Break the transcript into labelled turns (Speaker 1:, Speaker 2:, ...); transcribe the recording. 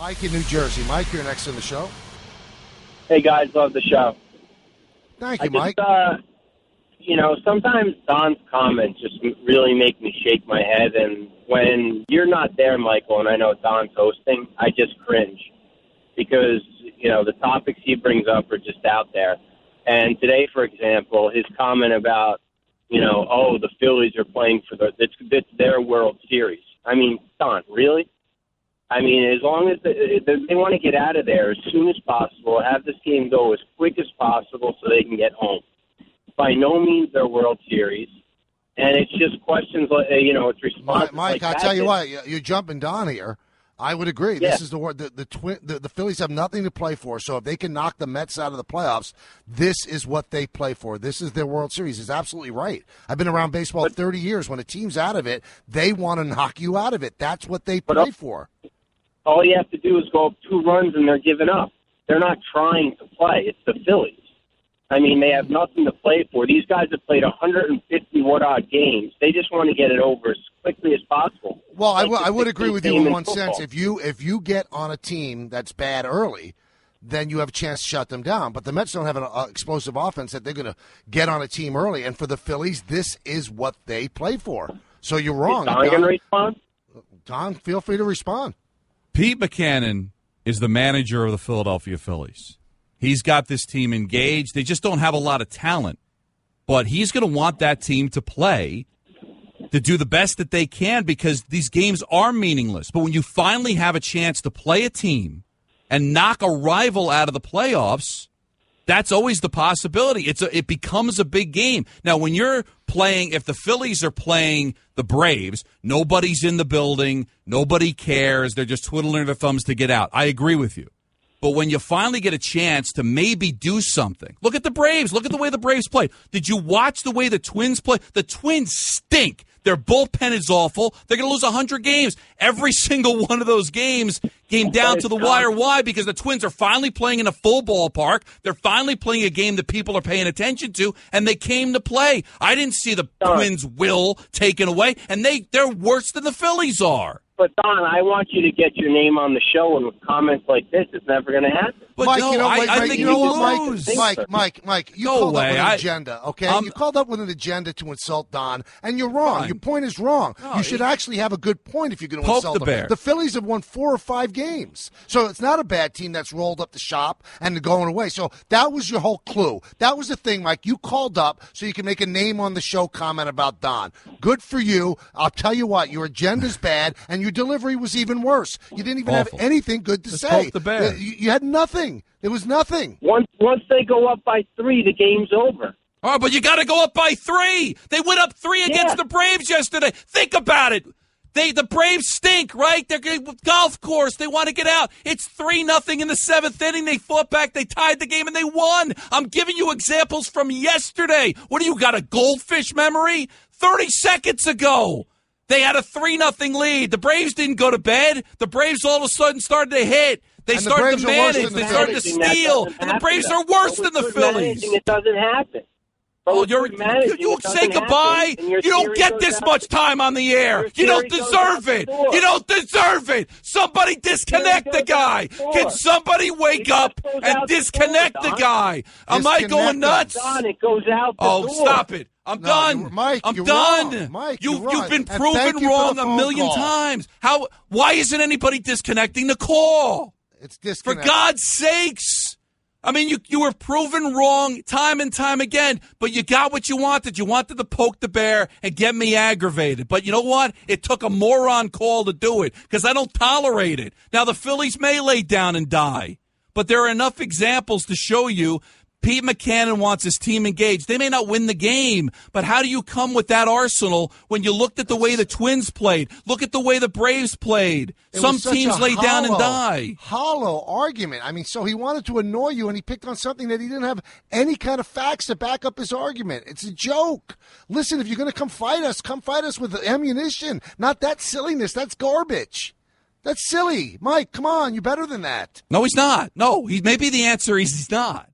Speaker 1: Mike in New Jersey. Mike, you're next on the show.
Speaker 2: Hey, guys, love the show.
Speaker 1: Thank you, Mike.
Speaker 2: Sometimes Don's comments just really make me shake my head, and when you're not there, Michael, and I know Don's hosting, I just cringe because, the topics he brings up are just out there. And today, for example, his comment about, the Phillies are playing for it's their World Series. I mean, Don, really? I mean, as long as they want to get out of there as soon as possible, have this game go as quick as possible so they can get home. By no means their World Series, and it's just questions like it's responses.
Speaker 1: Mike,
Speaker 2: like
Speaker 1: I'll tell you what, you're jumping Don here. I would agree.
Speaker 2: Yeah.
Speaker 1: This is the Phillies have nothing to play for. So if they can knock the Mets out of the playoffs, this is what they play for. This is their World Series. He's absolutely right. I've been around baseball 30 years. When a team's out of it, they want to knock you out of it. That's what they play for.
Speaker 2: All you have to do is go up 2 runs and they're giving up. They're not trying to play. It's the Phillies. I mean, they have nothing to play for. These guys have played 150-odd games. They just want to get it over as quickly as possible.
Speaker 1: Well, I would agree with you in one sense. If you get on a team that's bad early, then you have a chance to shut them down. But the Mets don't have an explosive offense that they're going to get on a team early. And for the Phillies, this is what they play for. So you're wrong.
Speaker 2: Is Don going to respond?
Speaker 1: Don, feel free to respond.
Speaker 3: Pete Buchanan is the manager of the Philadelphia Phillies. He's got this team engaged. They just don't have a lot of talent. But he's going to want that team to play, to do the best that they can, because these games are meaningless. But when you finally have a chance to play a team and knock a rival out of the playoffs, that's always the possibility. It becomes a big game. Now, when you're playing, if the Phillies are playing the Braves, nobody's in the building, nobody cares, they're just twiddling their thumbs to get out. I agree with you. But when you finally get a chance to maybe do something, look at the Braves. Look at the way the Braves played. Did you watch the way the Twins play? The Twins stink. Their bullpen is awful. They're going to lose 100 games. Every single one of those games came down to the wire. Why? Because the Twins are finally playing in a full ballpark. They're finally playing a game that people are paying attention to, and they came to play. I didn't see the Twins' will taken away, and they're worse than the Phillies are.
Speaker 2: But, Don, I want you to get your name on the show, and with comments like this, it's never going to happen.
Speaker 3: But
Speaker 1: Mike,
Speaker 3: no, I think you lose.
Speaker 1: Mike, you called up with an agenda, okay? You called up with an agenda to insult Don, and you're wrong. Your point is wrong. No, you should actually have a good point if you're going to insult him. The Phillies have won 4 or 5 games, so it's not a bad team that's rolled up the shop and going away. So that was your whole clue. That was the thing, Mike. You called up so you can make a name on the show comment about Don. Good for you. I'll tell you what, your agenda's bad, and your delivery was even worse. You didn't even have anything good to say.
Speaker 3: Poke the bear.
Speaker 1: You had nothing. There was nothing.
Speaker 2: Once they go up by 3, the game's over.
Speaker 3: Oh, but you got to go up by 3. They went up 3 against the Braves yesterday. Think about it. The Braves stink, right? They're golf course. They want to get out. It's 3-0 in the 7th inning. They fought back. They tied the game, and they won. I'm giving you examples from yesterday. What do you got, a goldfish memory? 30 seconds ago. They had a 3-0 lead. The Braves didn't go to bed. The Braves all of a sudden started to hit. They started to manage. They started to steal. And the Braves are worse than the Phillies.
Speaker 2: It doesn't happen.
Speaker 3: Oh, you say goodbye. You don't get this much time on the air. You don't deserve it. You don't deserve it. Somebody disconnect the guy. Can somebody wake up and disconnect the guy? Am I going nuts?
Speaker 2: It goes out the door.
Speaker 3: Stop it. I'm done.
Speaker 1: Mike,
Speaker 3: I'm done.
Speaker 1: Wrong. Mike,
Speaker 3: you've been proven wrong a million times. Why isn't anybody disconnecting the call?
Speaker 1: It's disconnected.
Speaker 3: For God's sakes. I mean, you were proven wrong time and time again, but you got what you wanted. You wanted to poke the bear and get me aggravated. But you know what? It took a moron call to do it because I don't tolerate it. Now, the Phillies may lay down and die, but there are enough examples to show you Pete Buchanan wants his team engaged. They may not win the game, but how do you come with that arsenal when you looked at the way the Twins played? Look at the way the Braves played. Some teams lay down and die.
Speaker 1: Hollow argument. I mean, so he wanted to annoy you, and he picked on something that he didn't have any kind of facts to back up his argument. It's a joke. Listen, if you're going to come fight us with ammunition, not that silliness. That's garbage. That's silly. Mike, come on. You're better than that.
Speaker 3: No, he's not. No, he may be the answer. He's not.